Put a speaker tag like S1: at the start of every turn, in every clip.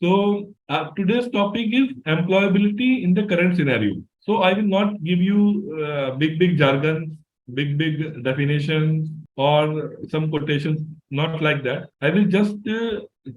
S1: So today's topic is employability in the current scenario. So I will not give you big jargons, big definitions, or some quotations. Not like that. I will just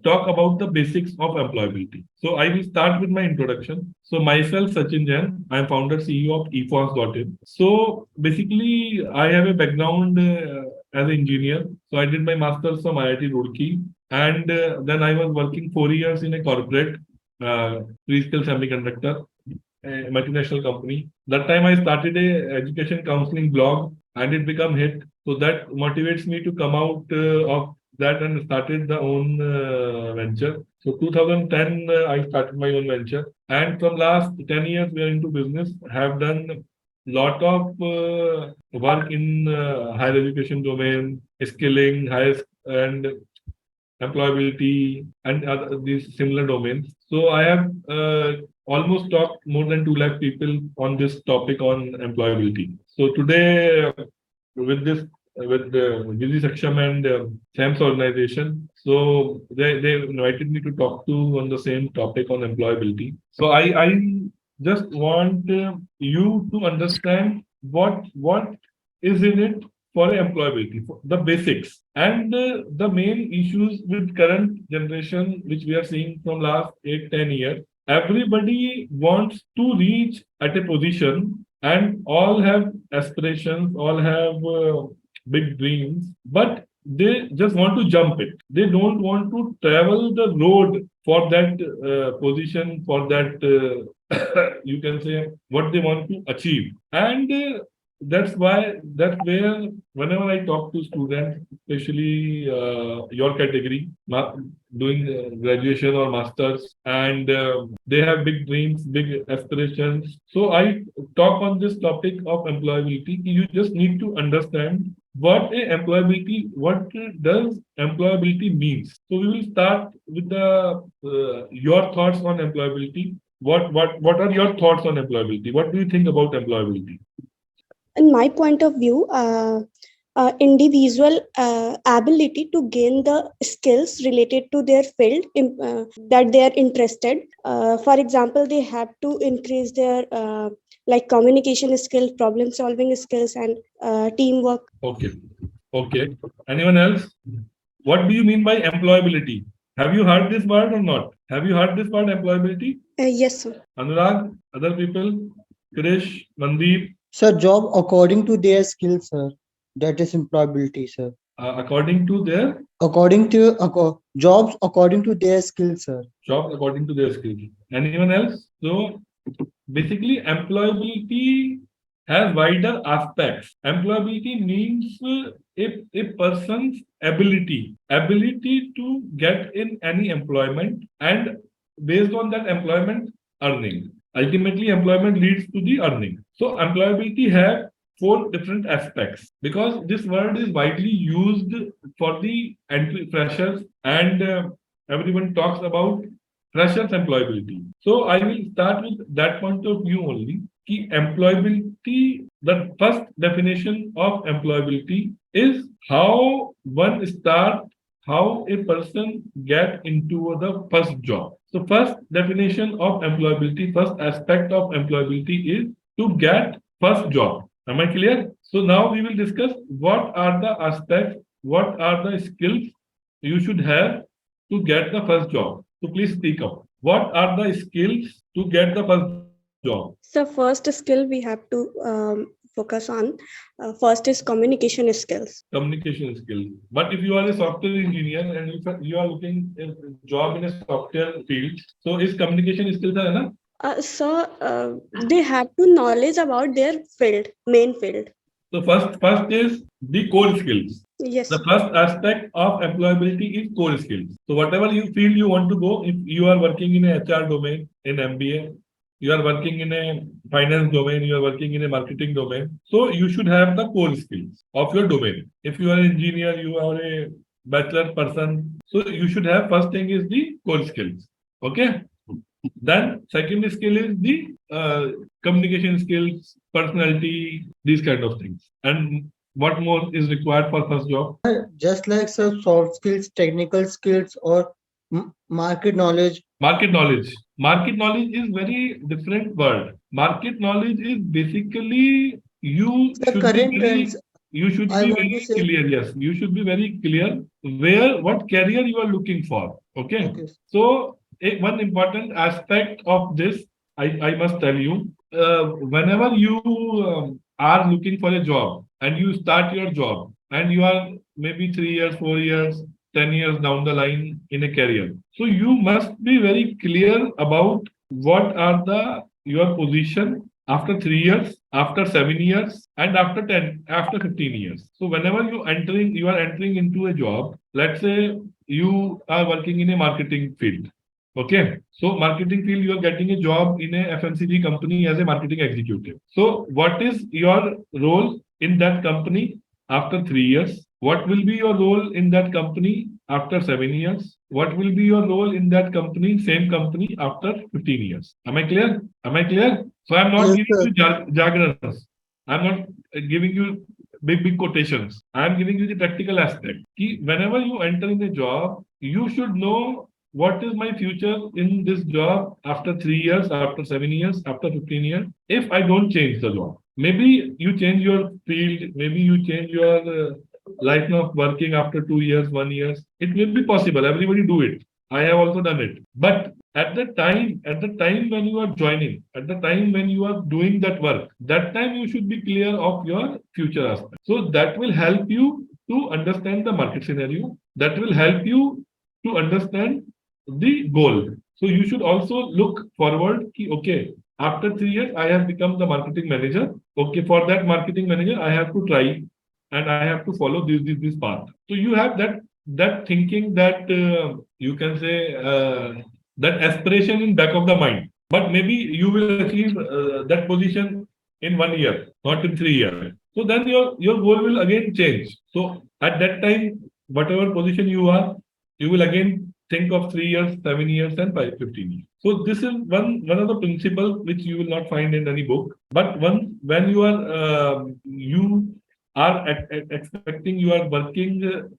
S1: talk about the basics of employability. So I will start with my introduction. So myself, Sachin Jain, I am founder CEO of eForms.in. So basically, I have a background as an engineer. So I did my master's from IIT Roorkee, and then I was working 4 years in a corporate pre-skill semiconductor, a multinational company. That time I started a education counseling blog, and it became hit. So that motivates me to come out of that and started the own venture. So 2010 I started my own venture, and from last 10 years we are into business. Have done lot of work in higher education domain, skilling, higher and employability, and other, these similar domains. So I have almost talked more than 2 lakh people on this topic on employability. So today, with this, with the Busy Saksham and SEMS organization, so they invited me to talk to on the same topic on employability. So I just want you to understand what is in it for employability, for the basics, and the main issues with current generation, which we are seeing from last 8-10 years. Everybody wants to reach at a position, and all have aspirations, all have big dreams, but they just want to jump it. They don't want to travel the road for that position, for that you can say what they want to achieve. And that's where whenever I talk to students, especially your category, doing graduation or masters, and they have big dreams, big aspirations. So I talk on this topic of employability. You just need to understand what does employability means. So we will start with the your thoughts on employability. What are your thoughts on employability? What do you think about employability?
S2: In my point of view, individual ability to gain the skills related to their field that they are interested. For example, they have to increase their like communication skills, problem solving skills, and teamwork.
S1: Okay. Okay. Anyone else? What do you mean by employability? Have you heard this word or not? Have you heard this word employability?
S2: Yes, sir.
S1: Anurag, other people, Krish, Mandeep,
S3: Sir, job according to their skills, sir. That is employability, sir.
S1: according to their
S3: Jobs according to their skills, sir.
S1: jobs, according to their skills. Anyone else? So basically, employability has wider aspects. Employability means a person's ability to get in any employment, and based on that employment, earning. Ultimately, employment leads to the earning. So employability have 4 different aspects, because this word is widely used for the entry freshers, and everyone talks about freshers employability. So I will start with that point of view only. Key employability, the first definition of employability is how one start, how a person get into the first job. So first definition of employability, first aspect of employability is to get first job. Am I clear? So now we will discuss what are the aspects, what are the skills you should have to get the first job. So please speak up. What are the skills to get the first job?
S2: So first skill we have to focus on. First is communication skills.
S1: Communication skills. But if you are a software engineer and you are looking a job in a software field, so is communication skills are enough?
S2: So they have to knowledge about their field, main field.
S1: So first is the core skills.
S2: Yes.
S1: The first aspect of employability is core skills. So whatever you feel you want to go, if you are working in a HR domain, in MBA, you are working in a finance domain, you are working in a marketing domain. So you should have the core skills of your domain. If you are an engineer, you are a bachelor person, so you should have, first thing is the core skills. Okay. Then second skill is the communication skills, personality, these kind of things. And what more is required for first job?
S3: Just like sir, soft skills, technical skills, or Market knowledge.
S1: Market knowledge. Market knowledge is very different word. Market knowledge is basically
S3: The current trends.
S1: you should
S3: I
S1: be
S3: want to
S1: very
S3: say.
S1: clear. Yes, you should be very clear where what career you are looking for. Okay.
S3: Okay.
S1: So one important aspect of this, I must tell you, whenever you are looking for a job and you start your job and you are maybe 3 years, 4 years, 10 years down the line in a career. So you must be very clear about what are the your position after 3 years, after 7 years, and after 10, after 15 years. So whenever you are entering into a job, let's say you are working in a marketing field. Okay. So marketing field, you are getting a job in a FMCG company as a marketing executive. So what is your role in that company after 3 years? What will be your role in that company after 7 years? What will be your role in that company, same company after 15 years? Am I clear? Am I clear? So I'm not
S3: Yes,
S1: giving
S3: sir.
S1: you jargons. I'm not giving you big quotations. I'm giving you the practical aspect. Whenever you enter in a job, you should know what is my future in this job after 3 years, after 7 years, after 15 years, if I don't change the job. Maybe you change your field, maybe you change your life of working after 2 years, 1 year. It will be possible. Everybody do it. I have also done it. But at the time when you are joining, at the time when you are doing that work, that time you should be clear of your future aspect. So that will help you to understand the market scenario. That will help you to understand the goal. So you should also look forward. Okay, after 3 years, I have become the marketing manager. Okay, for that marketing manager, I have to try and I have to follow this path. So you have that thinking, that you can say that aspiration in back of the mind. But maybe you will achieve that position in 1 year, not in 3 years. So then your goal will again change. So at that time, whatever position you are, you will again think of 3 years, 7 years, and 15 years. So this is one of the principles which you will not find in any book. But when you are expecting, you are working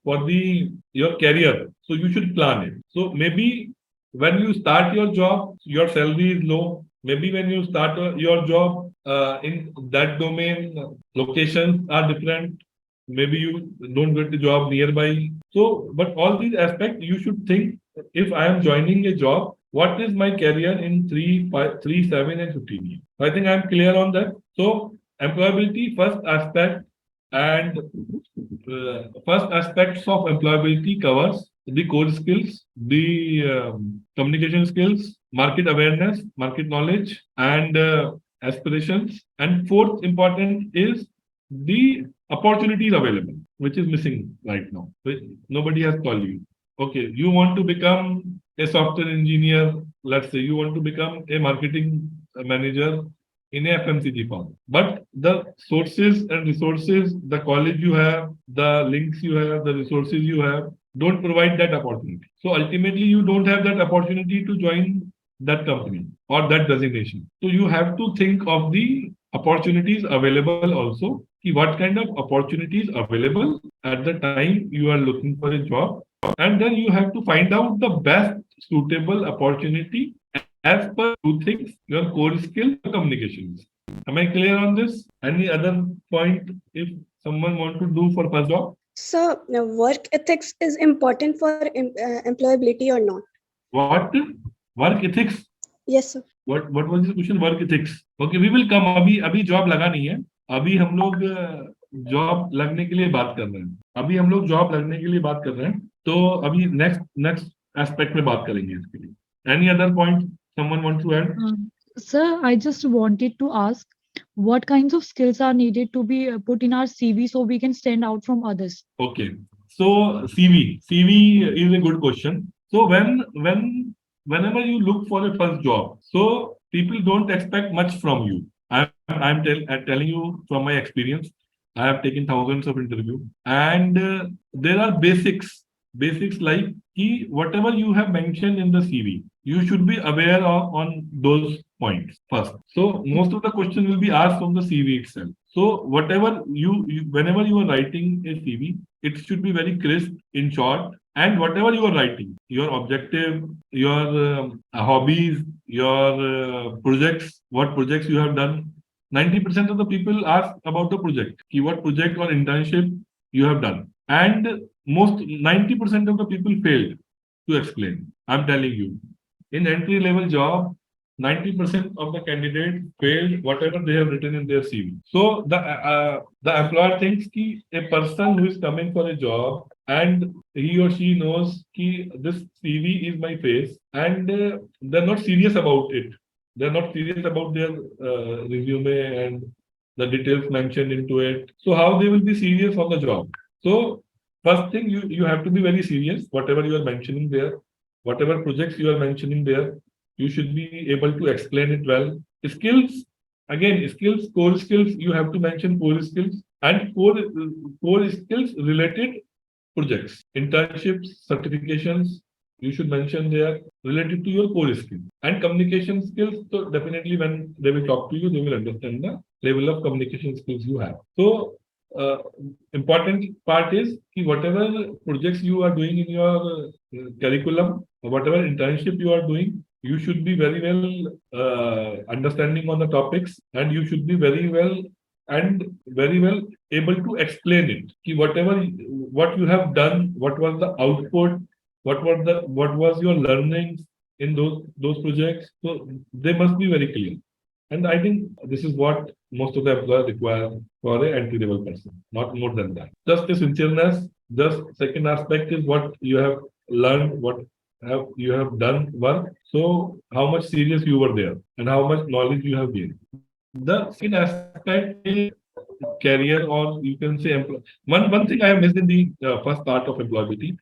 S1: for the your career, so you should plan it. So maybe when you start your job, your salary is low. Maybe when you start your job in that domain, locations are different. Maybe you don't get the job nearby. So, but all these aspects you should think, if I am joining a job, what is my career in 3, 5, 3, 7, and 15 years? I think I'm clear on that. So, employability, first aspect, and first aspects of employability covers the core skills, the communication skills, market awareness, market knowledge, and aspirations. And fourth important is the opportunities available, which is missing right now. Which nobody has told you. Okay, you want to become a software engineer. Let's say you want to become a marketing manager in a FMCG firm. But the sources and resources, the college you have, the links you have, the resources you have, don't provide that opportunity. So ultimately, you don't have that opportunity to join that company or that designation. So you have to think of the opportunities available also. What kind of opportunities available at the time you are looking for a job, and then you have to find out the best suitable opportunity as per two things: your core skill, your communications. Am I clear on this? Any other point if someone want to do for first job?
S2: So, work ethics is important for employability or not?
S1: What? Work ethics?
S2: Yes, sir.
S1: What was the question? Work ethics. Okay, we will come. अभी job लगा नहीं है. अभी हम लोग job लगने के लिए बात कर रहे हैं. अभी हम लोग जॉब लगने के लिए बात कर रहे हैं. तो अभी नेक्स्ट एस्पेक्ट में बात करेंगे इसके लिए. Any other point someone wants to add?
S4: Sir, I just wanted to ask what kinds of skills are needed to be put in our CV so we can stand out from others?
S1: Okay. So CV is a good question. So whenever you look for a first job, so people don't expect much from you. I'm telling you from my experience. I have taken thousands of interviews, and there are basics like whatever you have mentioned in the CV, you should be aware of on those points first. So most of the questions will be asked from the CV itself. So whatever whenever you are writing a CV, it should be very crisp, in short, and whatever you are writing, your objective, your hobbies, your projects, what projects you have done. 90% of the people ask about the project. What project or internship you have done. And most 90% of the people failed to explain. I'm telling you. In entry level job, 90% of the candidates failed whatever they have written in their CV. So the employer thinks ki a person who is coming for a job and he or she knows ki this CV is my face, and they're not serious about it. They're not serious about their resume and the details mentioned into it. So how they will be serious on the job? So first thing, you have to be very serious. Whatever you are mentioning there, whatever projects you are mentioning there, you should be able to explain it well. Skills, again, skills, core skills, you have to mention core skills and core skills related projects, internships, certifications, you should mention there related to your core skills. And communication skills, so definitely when they will talk to you, they will understand the level of communication skills you have. So important part is ki whatever projects you are doing in your curriculum, whatever internship you are doing, you should be very well understanding on the topics, and you should be very well able to explain it. Ki whatever what you have done, what was the output, what was your learnings in those projects. So they must be very clear. And I think this is what most of the employers require for an entry level person, not more than that. Just the sincereness. Just second aspect is what you have learned, what you have done work. So how much serious you were there and how much knowledge you have gained. The second aspect is career, or you can say one thing I have missed in the first part of employability.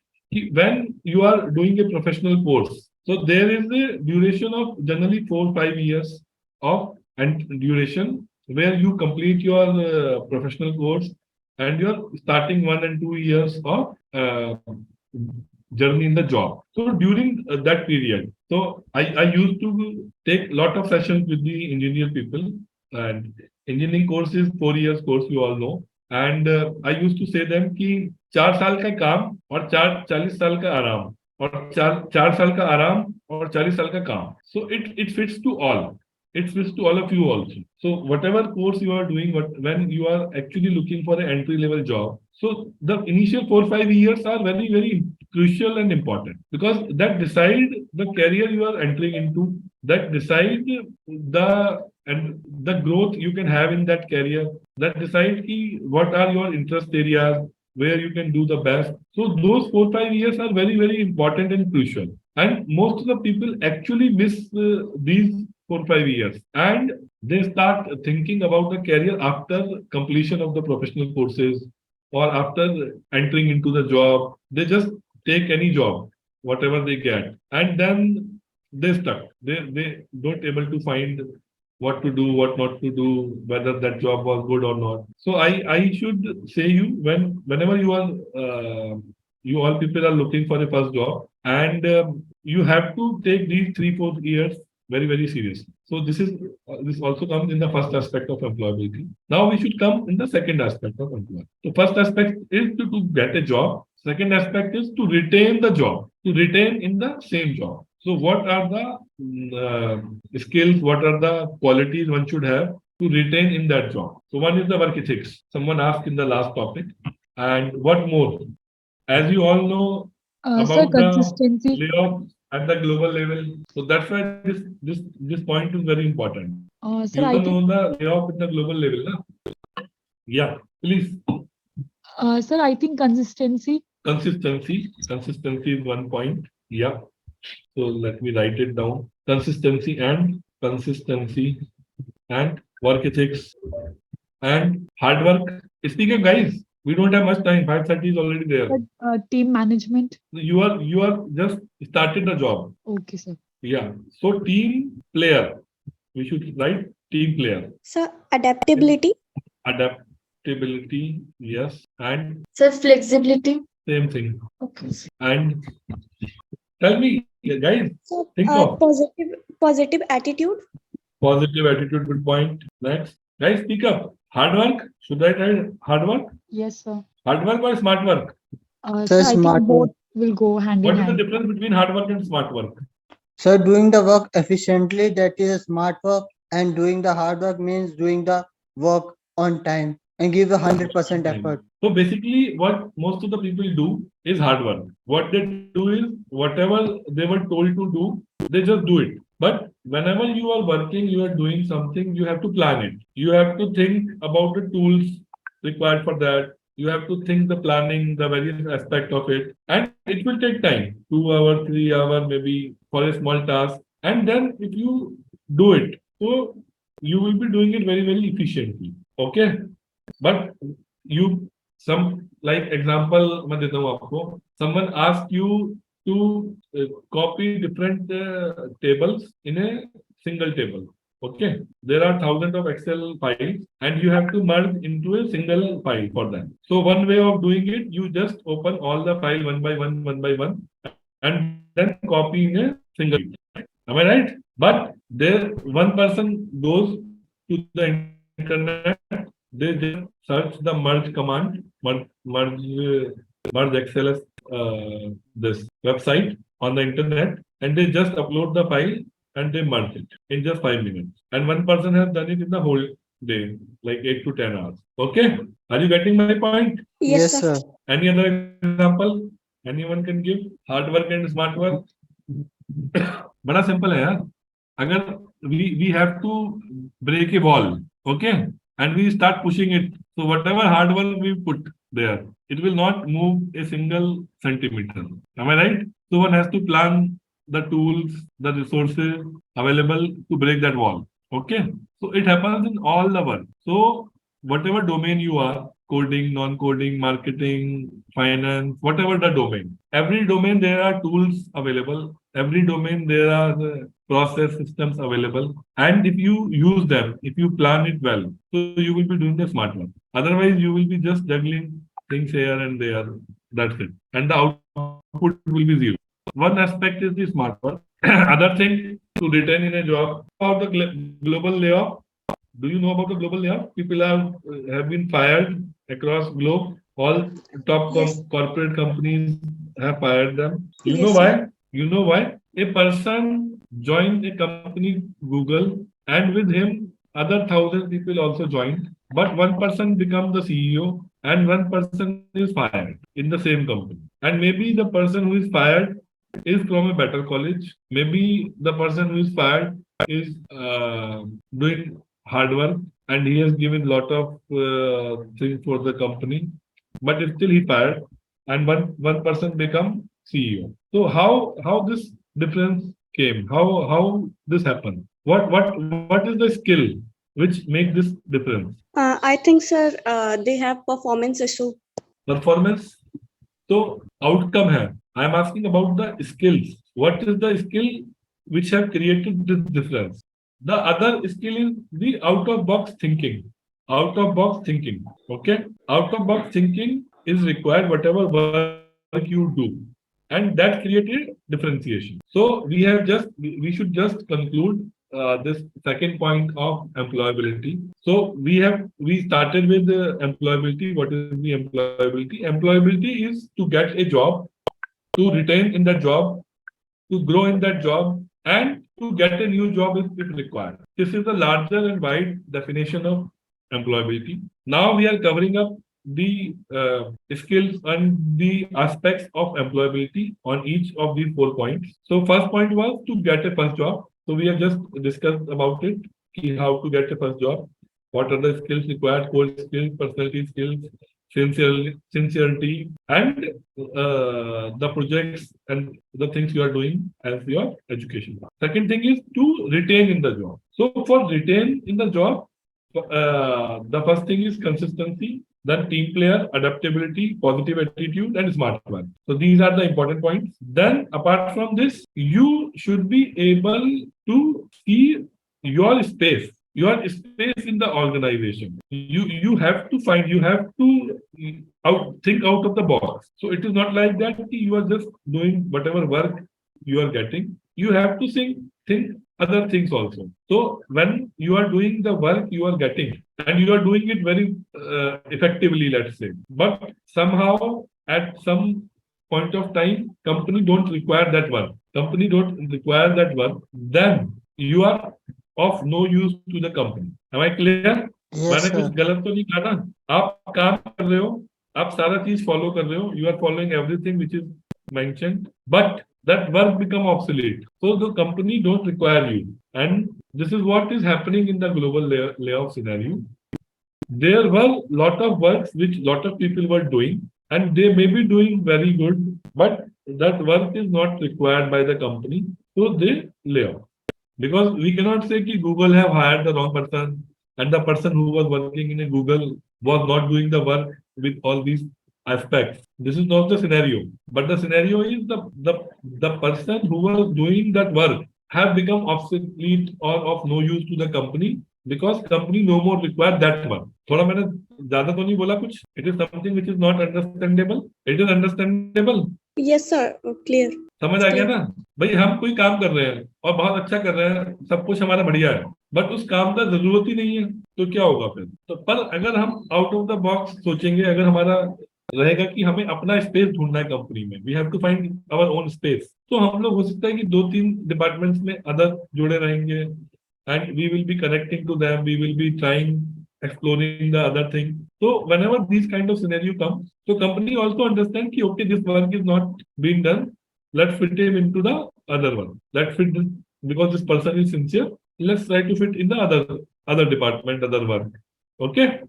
S1: When you are doing a professional course, so there is a duration of generally 4 or 5 years of and duration where you complete your professional course, and you're starting 1 and 2 years of journey in the job. So during that period, so I used to take a lot of sessions with the engineer people, and engineering course is 4 years course, you all know. And I used to say them कि 4 साल का काम और 40 साल का आराम, और 4 साल का आराम और 40 साल का काम. So it fits to all. It fits to all of you also. So whatever course you are doing, when you are actually looking for an entry level job, so the initial 4 or 5 years are very, very crucial and important, because that decide the career you are entering into, that decide the growth you can have in that career, that decide ki what are your interest areas, where you can do the best. So those 4 or 5 years are very, very important and crucial. And most of the people actually miss these 4 or 5 years, and they start thinking about the career after completion of the professional courses or after entering into the job. They just take any job, whatever they get, and then they stuck. They don't able to find what to do, what not to do, whether that job was good or not. So I should say you, whenever you are you all people are looking for a first job, and you have to take these 3 4 years very, very seriously. So this also comes in the first aspect of employability. Now we should come in the second aspect of employability. The first aspect is to get a job. Second aspect is to retain the job, to retain in the same job. So what are the skills, what are the qualities one should have to retain in that job? So one is the work ethics. Someone asked in the last topic. And what more? As you all know
S4: Sir,
S1: about the
S4: consistency.
S1: layoffs at the global level. So that's why this point is very important.
S4: Sir,
S1: You
S4: I
S1: all
S4: think,
S1: know the layoff at the global level, na? Yeah, please.
S4: sir, I think consistency.
S1: Consistency is one point. Yeah. So let me write it down. Consistency and work ethics and hard work. Speak up, guys. We don't have much time. 5:30 is already there.
S4: Team management.
S1: You are just started the job.
S4: Okay, sir.
S1: Yeah. So team player. We should write team player.
S2: So adaptability.
S1: Adaptability, yes. And
S5: Sir, flexibility.
S1: same thing.
S5: Okay.
S1: And tell me, guys,
S2: So
S1: think of
S2: positive attitude.
S1: positive attitude, good point. Next. Guys, speak up. Hard work. Should I try hard work?
S4: Yes, sir.
S1: Hard work or smart work?
S4: Sir, I
S3: smart
S4: think both. will go hand in
S1: What is the
S4: hand.
S1: difference between hard work and smart work?
S3: Sir, doing the work efficiently, that is smart work, and doing the hard work means doing the work on time and give the 100%
S1: Time.
S3: effort.
S1: So basically, what most of the people do is hard work. What they do is whatever they were told to do, they just do it. But whenever you are working, you are doing something, you have to plan it. You have to think about the tools required for that. You have to think the planning, the various aspect of it, and it will take time, 2 hours, 3 hours, maybe for a small task. And then if you do it, so you will be doing it very, very efficiently. Okay, but you some like example मैं देता हूँ आपको. Someone asked you to copy different tables in a single table. Okay, there are thousands of Excel files and you have to merge into a single file for them. So one way of doing it, you just open all the file one by one, and then copy in a single sheet. Am I right? But there one person goes to the internet, they just search the merge command, merge XLS this website on the internet, and they just upload the file and they merge it in just 5 minutes. And one person has done it in the whole day, like 8 to 10 hours. Okay, are you getting my point?
S2: Yes,
S3: Yes,
S2: sir.
S3: sir.
S1: Any other example anyone can give? Hard work and smart work. बड़ा simple है यार. अगर we have to break a wall, okay, and we start pushing it, so whatever hard work we put there, it will not move a single centimeter. Am I right? So one has to plan the tools, the resources available to break that wall. Okay, so it happens in all the work. So whatever domain you are, coding, non-coding, marketing, finance, whatever the domain, every domain there are tools available. Every domain there are process systems available, and if you use them, if you plan it well, so you will be doing the smart work. Otherwise you will be just juggling things here and there. That's it, and the output will be zero. One aspect is the smart work. Other thing, to retain in a job. About the global layoff, do you know about the global layoff? People have been fired across globe. All top
S2: Yes.
S1: corporate companies have fired them. You know
S2: Yes, sir.
S1: why? You know why? A person joined a company Google, and with him other 1,000 people also joined. But one person became the CEO and one person is fired in the same company. And maybe the person who is fired is from a better college. Maybe the person who is fired is doing hard work and he has given lot of things for the company, but still he fired, and one person become CEO. So how this difference came? How this happened? What is the skill which make this difference?
S2: I think, sir, they have performance issue.
S1: Performance. So outcome hai. I am asking about the skills. What is the skill which have created this difference? The other skill is the out of box thinking. Out of box thinking. Okay. Out of box thinking is required whatever work you do. And that created differentiation. So we should just conclude this second point of employability. So we started with employability. What is the employability? Employability is to get a job, to retain in that job, to grow in that job, and to get a new job if required. This is the larger and wide definition of employability. Now we are covering up the skills and the aspects of employability on each of these 4 points. So first point was to get a first job. So we have just discussed about it, how to get a first job, what are the skills required, core skills, personality skills, sincerity, and the projects and the things you are doing as your education. Second thing is to retain in the job. So for retain in the job, the first thing is consistency, then team player, adaptability, positive attitude, and smart work. So these are the important points. Then apart from this, you should be able to see your space, in the organization. You have to find, you have to think out of the box. So it is not like that you are just doing whatever work you are getting. You have to think other things also. So when you are doing the work you are getting, and you are doing it very effectively, let's say, but somehow at some point of time company don't require that work, then you are of no use to the company. Am I clear?
S3: Yes,
S1: मैंने कुछ
S3: sir.
S1: गलत तो नहीं कहा ना? आप काम कर रहे हो, आप सारा चीज फॉलो कर रहे हो, you are following everything which is mentioned, but that work become obsolete. So the company don't require you. And this is what is happening in the global layoff scenario. There were lot of works which lot of people were doing, and they may be doing very good, but that work is not required by the company, so they lay off. Because we cannot say that Google have hired the wrong person, and the person who was working in a Google was not doing the work with all these aspects. This is not the scenario. But the scenario is the person who was doing that work have become obsolete or of no use to the company, because company no more require that work. थोड़ा मैंने ज्यादा तो नहीं बोला कुछ? It is something which is not understandable. It is understandable.
S2: Yes, sir. Clear.
S1: समझ आ गया ना भाई? हम कोई काम कर रहे हैं और बहुत अच्छा कर रहे हैं, सब कुछ हमारा बढ़िया है, बट उस काम का जरूरत ही नहीं है, तो क्या होगा फिर? तो पर अगर हम आउट ऑफ द बॉक्स सोचेंगे, अगर हमारा रहेगा कि हमें अपना स्पेस ढूंढना है कंपनी में, we have to find our own space, तो हम लोग हो सकता है कि 2-3 डिपार्टमेंट्स में अदर जुड़े रहेंगे, and we will be connecting to them, we will be trying exploring the other thing. So whenever these kind of scenario comes, so company also understand कि okay, this work is not being done, let's fit him into the other one. Let's fit this, because this person is sincere. Let's try to fit in the other department, other work. Okay.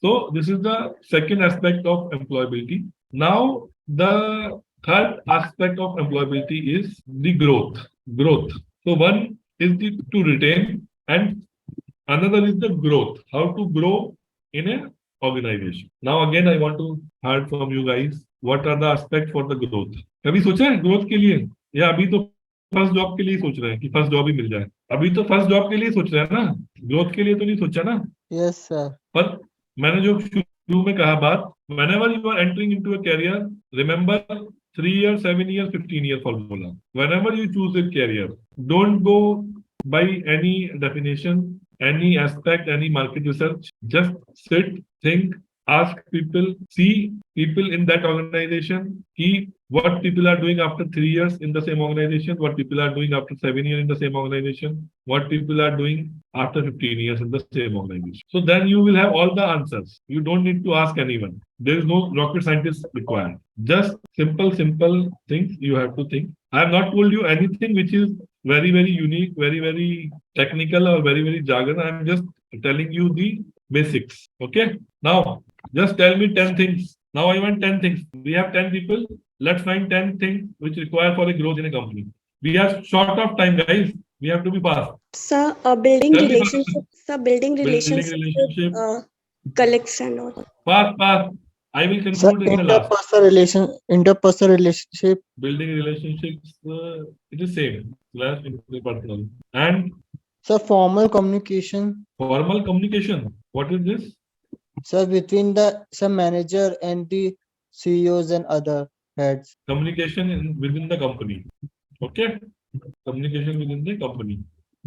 S1: So this is the second aspect of employability. Now the third aspect of employability is the growth. Growth. So one is to retain, and another is the growth. How to grow in a organization. Now again I want to hear from you guys. What are the aspects for the growth? कभी सोचा है growth के लिए, या अभी तो first job के लिए सोच रहे हैं कि फर्स्ट जॉब ही मिल जाए? अभी तो फर्स्ट जॉब के लिए सोच रहे हैं ना, ग्रोथ के लिए तो नहीं सोचा ना?
S3: Yes, sir.
S1: पर मैंने जो शुरू में कहा बात, whenever you are entering into a career, remember 3 years, 7 years, 15 year formula. Whenever you choose a career, don't go by any definition, any aspect, any market research. Just sit, think, ask people, see people in that organization, see what people are doing after 3 years in the same organization, what people are doing after 7 years in the same organization, what people are doing after 15 years in the same organization. So then you will have all the answers. You don't need to ask anyone. There is no rocket scientist required. Just simple things you have to think. I have not told you anything which is very, very unique, very, very technical, or very, very jargon. I am just telling you the basics. Okay. Now, just tell me 10 things. Now I want 10 things. We have 10 people. Let's find 10 things which require for a growth in a company. We are short of time, guys. We have to be fast.
S2: Sir, building
S1: Tell me fast.
S2: relationships. Sir, building relationships
S1: relationship.
S2: with colleagues and all.
S1: Fast. I will
S3: Sir,
S1: conclude in the last.
S3: interpersonal relationship.
S1: Building relationships, it is same. Slash interpersonal. And
S3: Sir, formal communication.
S1: formal communication. What is this?
S3: Sir, between some manager and the CEOs and other heads.
S1: Communication within the company. Okay. Communication within the company.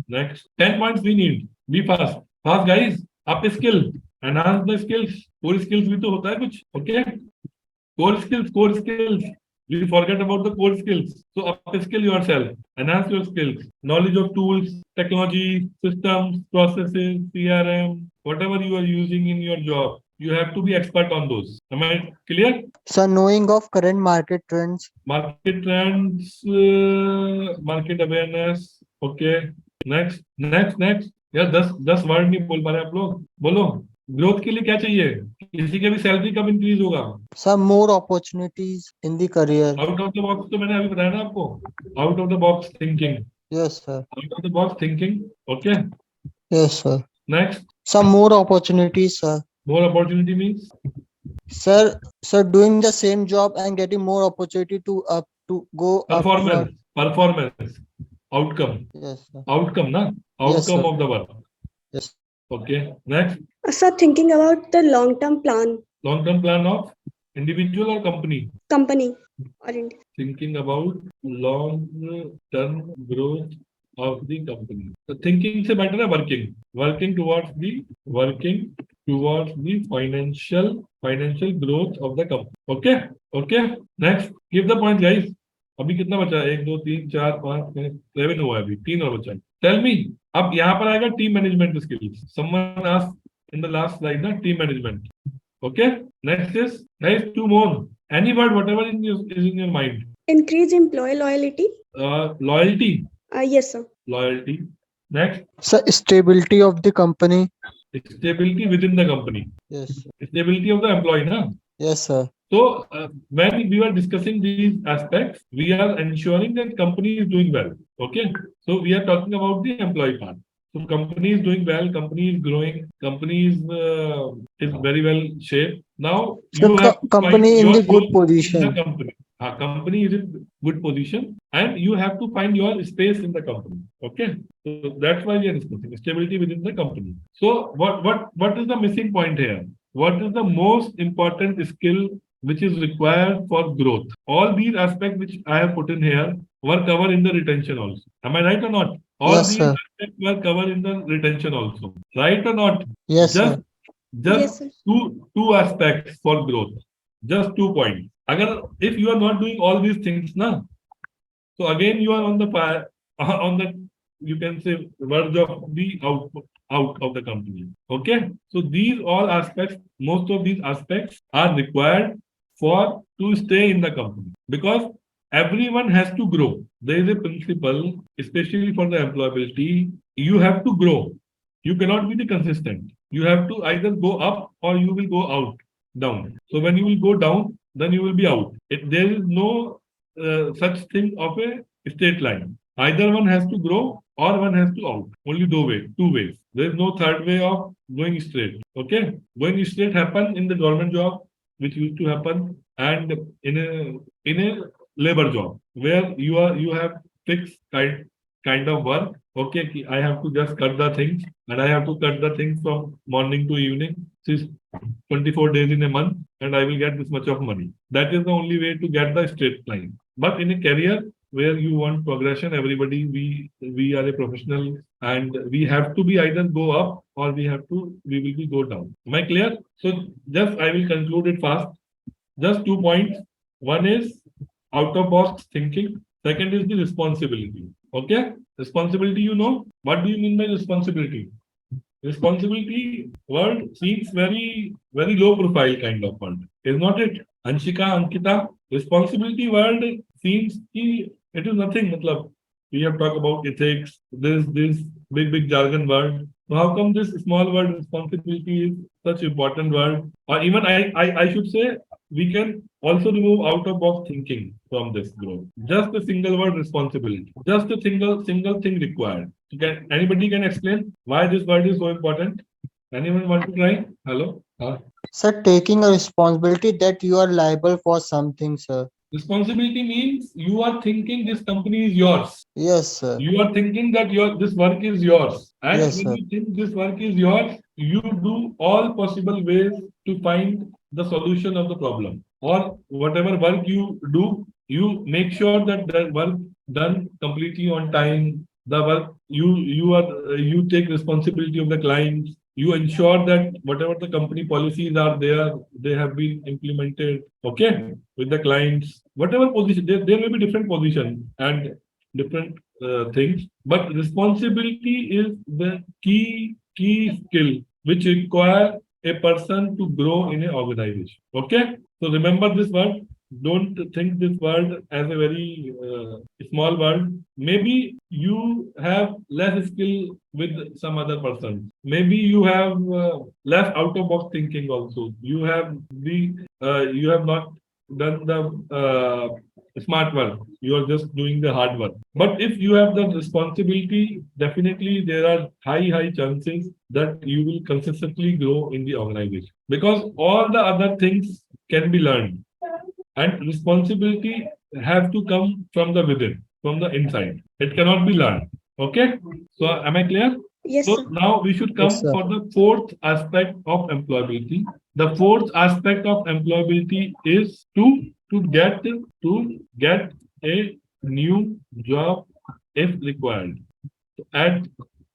S1: Next, 10 points we need. Be fast. Fast, guys. Up skill. Enhance the skills. Core skills भी तो होता है कुछ. Okay. Core skills. You forget about the core skills. So upskill yourself. Enhance your skills. Knowledge of tools, technology, systems, processes, CRM, whatever you are using in your job. You have to be expert on those. Am I clear?
S3: Sir, knowing of current market trends.
S1: Market trends, market awareness. Okay. Next. यार 10 word नहीं बोल पा रहे आप लोग. बोलो. Growth के लिए क्या चाहिए? किसी के भी सैलरी कब इंक्रीज होगा?
S3: Some more opportunities in the career.
S1: Out of the box तो मैंने अभी बताया ना आपको. Out of the box thinking.
S3: Yes, sir.
S1: Out of the box thinking. Okay.
S3: Yes, sir.
S1: Next.
S3: Some more opportunities, sir.
S1: More opportunity means?
S3: Sir, doing the same job and getting more opportunity to go upward.
S1: Performance. Outcome.
S3: Yes, sir.
S1: Outcome, na? Outcome
S3: sir.
S1: of the work.
S3: Yes.
S1: Okay. Next.
S2: Sir, thinking about the long-term plan.
S1: Long-term plan of individual or company?
S2: Company or
S1: Thinking about long-term growth of the company. So thinking से better है working. Working towards the towards the financial growth of the company. Okay, okay. Next, give the point, guys. अभी कितना बचा है? 1 2 3 4 5 6 7 हुआ है अभी, 3 और बचा है. Tell me. अब यहाँ पर आएगा team management skills. Someone asked in the last slide ना team management. Okay. Next is guys 2 more. Any word, whatever is in your mind.
S2: Increase employee loyalty.
S1: Loyalty.
S2: Yes, sir.
S1: Loyalty. Next,
S3: So stability of the company.
S1: stability within the company.
S3: Yes.
S1: Stability of the employee, na?
S3: Yes, sir.
S1: So when we were discussing these aspects, we are ensuring that company is doing well. Okay. So we are talking about the employee part. So company is doing well, company is growing, company is very well shaped. Now
S3: So
S1: you have to
S3: company
S1: find
S3: in
S1: your
S3: the good
S1: role
S3: position.
S1: in the company. Company is in good position, and you have to find your space in the company. Okay, so that's why we are discussing stability within the company. So what is the missing point here? What is the most important skill which is required for growth? All these aspects which I have put in here were covered in the retention also. Am I right or not? All
S3: Yes,
S1: these
S3: sir.
S1: aspects were covered in the retention also. Right or not?
S3: Yes,
S1: Just
S3: sir.
S2: Yes,
S1: just
S2: sir.
S1: two aspects for growth. Just 2 points. Agar, if you are not doing all these things, na, so again you are on the on the, you can say, verge of the out of the company. Okay, so these all aspects, most of these aspects are required for to stay in the company, because everyone has to grow. There is a principle, especially for the employability. You have to grow. You cannot be the consistent. You have to either go up or you will go out down. So when you will go down, then you will be out. There is no such thing of a straight line. Either one has to grow or one has to out. Only two ways. There is no third way of going straight. Okay, going straight happen in the government job, which used to happen, and in a labor job where you have fixed kind of work. Okay, I have to just cut the things, and I have to cut the things from morning to evening. 24 days in a month, and I will get this much of money. That is the only way to get the straight line. But in a career where you want progression, everybody, we are a professional, and we have to be either go up or we will be go down. Am I clear? So just I will conclude it fast. Just 2 points. One is out of box thinking. Second is the responsibility. Okay, responsibility. You know what do you mean by responsibility? Responsibility word seems very low profile kind of word, is not it? Anshika, Ankita, responsibility word seems it is nothing. Matlab, we have talked about ethics, this big jargon word. So how come this small word responsibility is such important word? Or even I should say we can also remove out of box thinking from this group. Just a single word responsibility. Just a single thing required. Anybody can explain why this word is so important? Anyone want to try? Hello?
S3: Sir, taking a responsibility that you are liable for something, sir.
S1: Responsibility means you are thinking this company is yours.
S3: Yes, sir.
S1: You are thinking that this work is yours. And
S3: Yes,
S1: when
S3: sir.
S1: you think this work is yours, you do all possible ways to find the solution of the problem. Or whatever work you do, you make sure that the work done completely on time. The work you take responsibility of the clients. You ensure that whatever the company policies are there, they have been implemented. Okay, with the clients, whatever position, there may be different positions and different things, but responsibility is the key skill which require a person to grow in an organization. Okay, so remember this word. Don't think this word as a very small word. Maybe you have less skill with some other person. Maybe you have less out of box thinking also. You have not done the smart work. You are just doing the hard work. But if you have the responsibility, definitely there are high chances that you will consistently grow in the organization, because all the other things can be learned, and responsibility have to come from the within, from the inside. It cannot be learned. Okay. So am I clear?
S2: Yes,
S1: So
S2: sir.
S1: now we should
S3: Yes,
S1: come
S3: sir.
S1: for the fourth aspect of employability. The fourth aspect of employability is to get a new job if required. At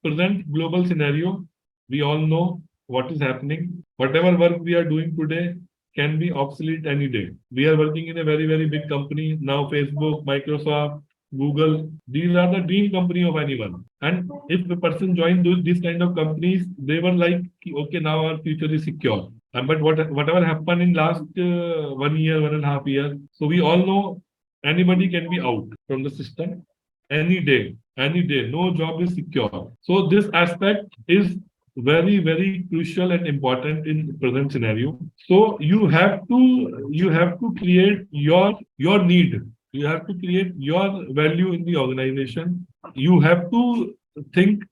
S1: present global scenario, we all know what is happening. Whatever work we are doing today can be obsolete any day. We are working in a very, very big company now. Facebook, Microsoft, Google, these are the dream company of anyone. And if the person joined these kind of companies, they were like, okay, now our future is secure. But whatever happened in last 1 year, 1.5 years, so we all know anybody can be out from the system any day. No job is secure. So this aspect is very, very crucial and important in present scenario. So you have to create your need. You have to create your value in the organization. You have to think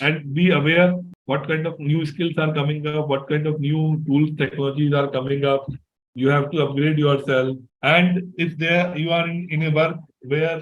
S1: and be aware what kind of new skills are coming up, what kind of new tools, technologies are coming up. You have to upgrade yourself. And if there you are in a work where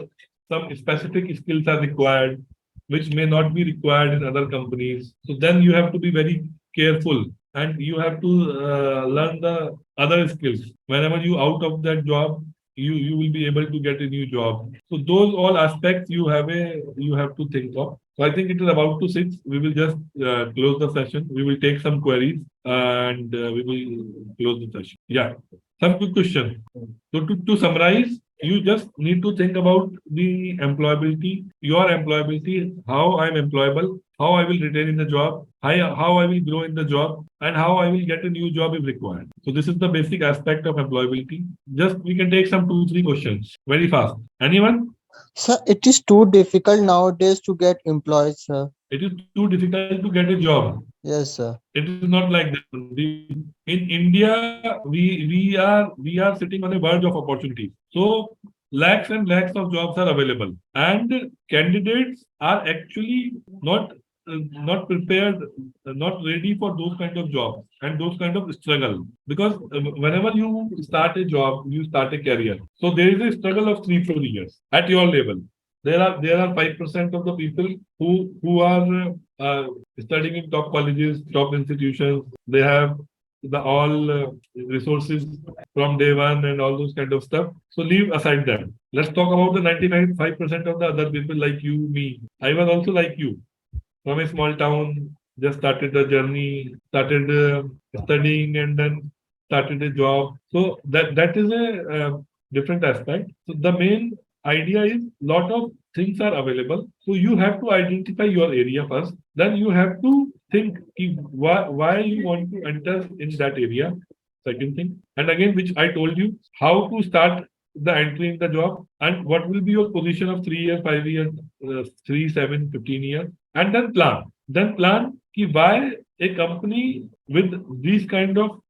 S1: some specific skills are required, which may not be required in other companies. So then you have to be very careful and you have to learn the other skills. Whenever you out of that job, you will be able to get a new job. So those all aspects you have to think of. So I think it is about to 6. We will just close the session. We will take some queries and we will close the session. Yeah, some quick questions. So to summarize, you just need to think about the employability, your employability, how I'm employable, how I will retain in the job, how I will grow in the job, and how I will get a new job if required. So this is the basic aspect of employability. Just we can take some 2, 3 questions very fast. Anyone?
S3: Sir, it is too difficult nowadays to get employed, sir.
S1: It is too difficult to get a job.
S3: Yes, sir.
S1: It is not like that. In India, we are sitting on a verge of opportunities. So lakhs and lakhs of jobs are available, and candidates are actually not prepared, not ready for those kind of jobs and those kind of struggle. Because whenever you start a job, you start a career. So there is a struggle of 3, 4 years at your level. There are 5% of the people who are studying in top colleges, top institutions. They have the all resources from day one and all those kind of stuff. So leave aside them. Let's talk about the 95% of the other people like you, me. I was also like you from a small town. Just started the journey, started studying, and then started a job. So that is a different aspect. So the main idea is lot of things are available. So you have to identify your area first. Then you have to think why you want to enter in that area. Second thing. And again, which I told you, how to start the entry in the job and what will be your position of 3 years, 5 years, 3, 7, 15 years. And then plan. Then plan why a company with these kind of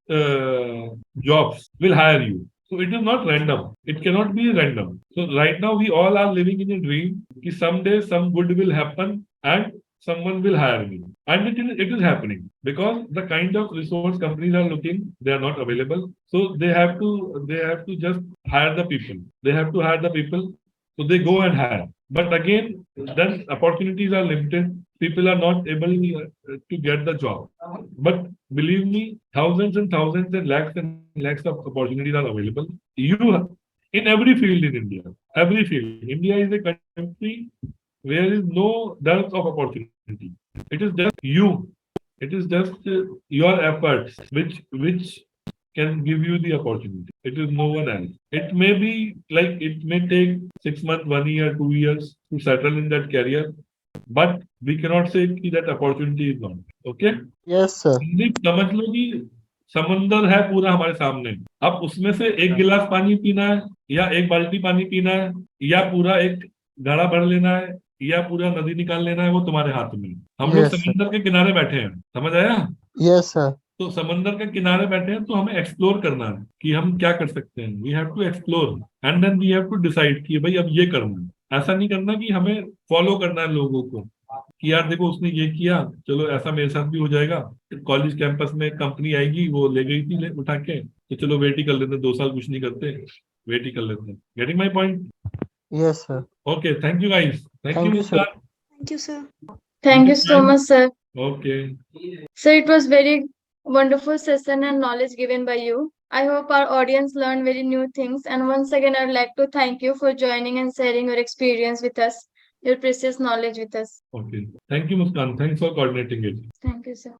S1: jobs will hire you. So it is not random. It cannot be random. So right now we all are living in a dream. Someday some good will happen and someone will hire me. And it is happening because the kind of resource companies are looking, they are not available. So they have to just hire the people. They have to hire the people. So they go and hire. But again, then opportunities are limited. People are not able to get the job. But believe me, thousands and lakhs of opportunities are available. In every field in India, every field. India is a country where is no dearth of opportunity. It is just you. It is just your efforts which can give you the opportunity. It is no one else. It may be like it may take 6 months, 1 year, 2 years to settle in that career, but we cannot say that opportunity is not. Okay?
S3: Yes, sir.
S1: समझ लो कि समंदर है पूरा हमारे सामने. अब उसमें से एक गिलास पानी पीना है या एक बाल्टी पानी पीना है या पूरा एक घड़ा भर लेना है या पूरा नदी निकाल लेना है, वो तुम्हारे हाथ में. हम लोग
S3: Yes, sir.
S1: समंदर के किनारे बैठे हैं. समझ आया?
S3: Yes, sir.
S1: तो समंदर के किनारे बैठे हैं तो हमें एक्सप्लोर करना है कि हम क्या कर सकते हैं. We have to explore and then we have to decide कि भाई अब ये करना है. ऐसा नहीं करना कि हमें फॉलो करना है लोगों को कि यार देखो उसने ये किया, चलो ऐसा मेरे साथ भी हो जाएगा. कॉलेज कैंपस में कंपनी आएगी, वो ले गई थी उठा के, तो चलो वेट ही कर लेते हैं, 2 साल कुछ नहीं करते, वेट ही कर लेते हैं. Getting my point?
S3: Yes, sir.
S1: Okay, thank you guys.
S3: Thank you, sir.
S2: Thank you, sir.
S5: Thank you so much, sir.
S1: Okay.
S5: Sir, it was very wonderful session and knowledge given by you. I hope our audience learned very new things. And once again, I'd like to thank you for joining and sharing your experience with us, your precious knowledge with us.
S1: Okay, thank you Muskan. Thanks for coordinating it.
S5: Thank you, sir.